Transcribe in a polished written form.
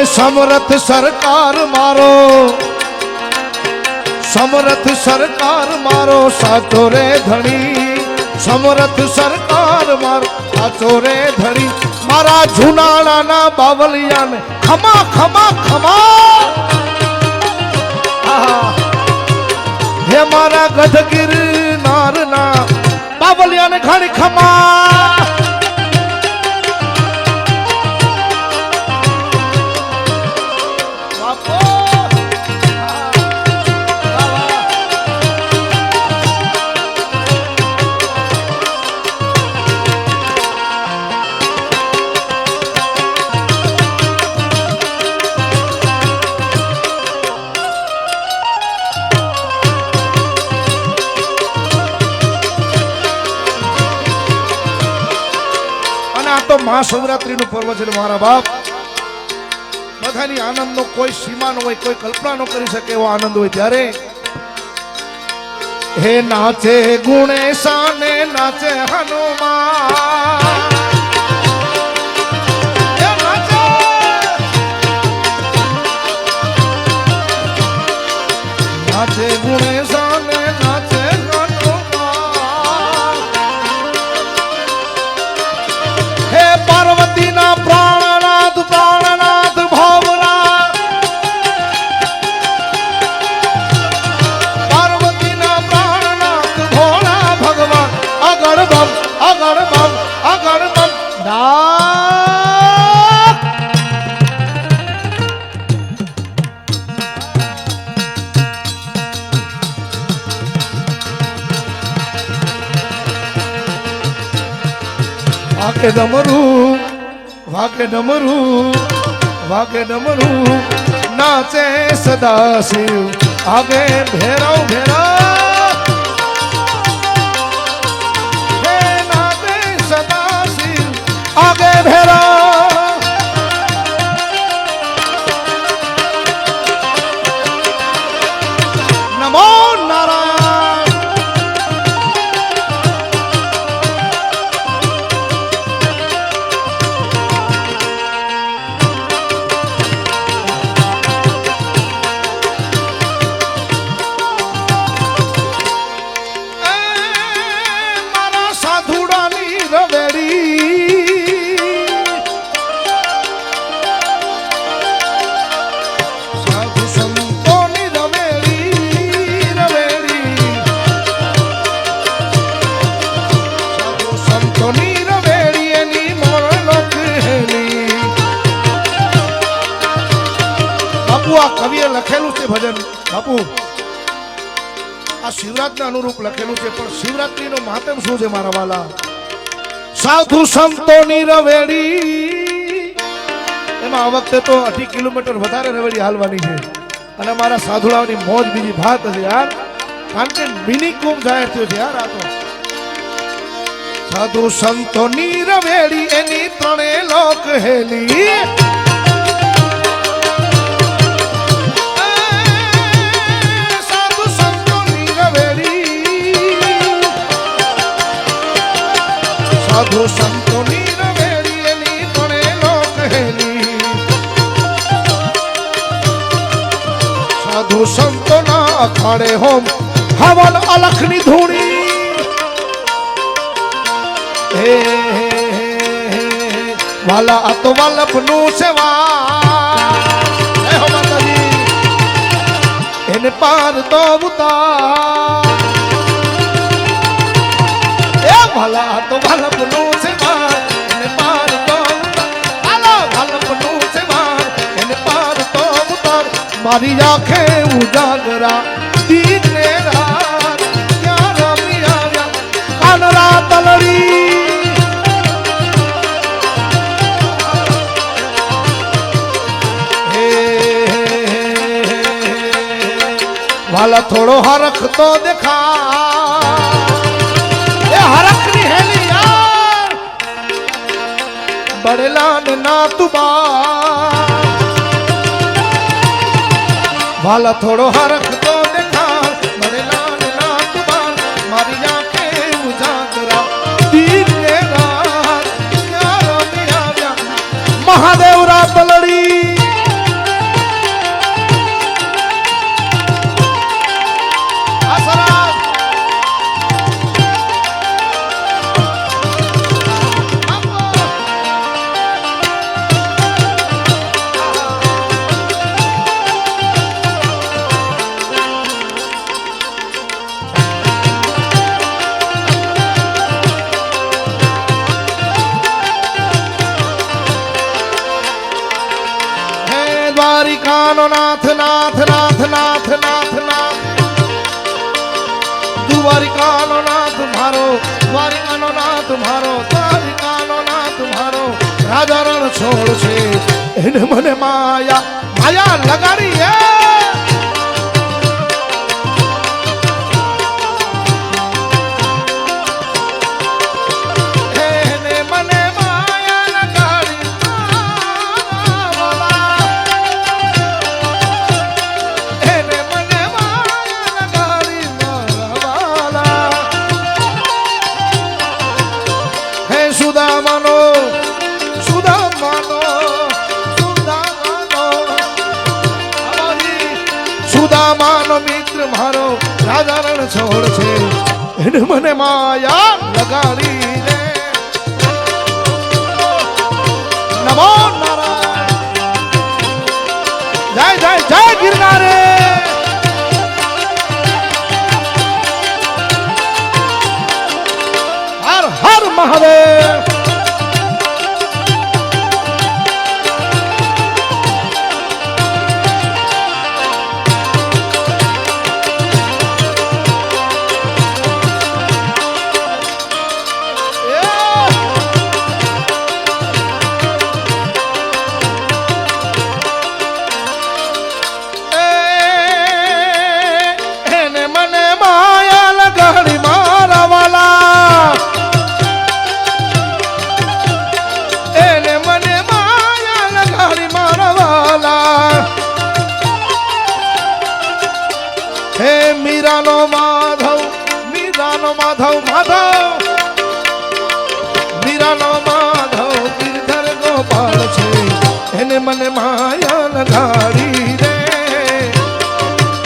समर्थ सरकार मारो, समर्थ सरकार मारो साचो रे धनी, समर्थ सरकार मारो साचो रे धनी। मारा जूनाड़ा ना बावलिया ने खमा खमा खमा, हे मारा गढ़गिर नार ना बावलिया ने घणी खमा। तो महाशिवरात्रि नु पर्व छे मारा बाप, बधानी आनंद नो कोई सीमा न होय, कोई कल्पना न करी सके एवो आनंद होय। त्यारे हे नाचे गुणेशा ने नाचे हनुमान, हे नाचे नाचे गुणेशा ने नाचे पार्वती ना प्राणनाथ प्राणनाथ भावना, पार्वती ना प्राणनाथ भोला भगवान अगड़ बम अगड़ बम अगड़ बम वाके डमरू वाके डमरू वाके डमरू नाचे सदा शिव आगे भैरव भैरव, हे नाचे सदा शिव आगे भैरव। नमो नारायण। कविए लखेलू छे भजन बापू, आ शिवरात्रि अनुरूप लखेलू छे, पण शिवरात्रि नो महात्म शुं छे मारा वाला? साधु संतोनी रवेड़ी, एमां आ वखते तो 18 किलोमीटर वधारे रवेड़ी हालवानी छे, अने मारा साधुड़ाओनी मौज बीजी भात छे यार, कारण के मिनी कुंभ जाहिर थयो छे यार। आ तो साधु संतोनी रवेड़ी एनी त्रणेय लोक हेली, साधु संतोनी रवेड़ी एनी त्रणेय लोक हेली, साधु संतोना अखाड़े होम हवन अलखनी धूणी, हे हे हे वाला अतो वल्लभनु सेवा, हे हो माताजी एने पार तो उतार, भला तो वल्लभनु सेवा एने पार तो भला वल्लभनु सेवा एने पार तो उतार। मारी आंखें उजागरा दिन ने रात यार मिया कानरा तलड़ी, वाला थोड़ो हरख तो देखा, हरख नी हेली यार बड़ेला ने ना तुबा, वाला थोड़ो हरख तो देखा बड़ेला ने ना तुबा। मारी आंखें उजागरा दिन ने रात यार मिया महादेव रात लड़ी, નાથ મારો દ્વારિકાનો નાથ મારો રાજા રણ છોડ છે એને મને માયા માયા લગાડી એને મને માયા લગાડી એને મને માયા લગાડી મારા હે સુદામાનો સુદામાનો સુદામાનો સુદામાનો મિત્ર મારો રાજા રણ છોડ છે એને મને માયા લગાડી રે નમો નારાયણ જય જય જય ગિરનારે હર હર મહાદેવ મીરાનો માધવ મીરાનો માધવ માધવ મીરાનો માધવ ગિરધર ગોપાલ છે એને મને માયા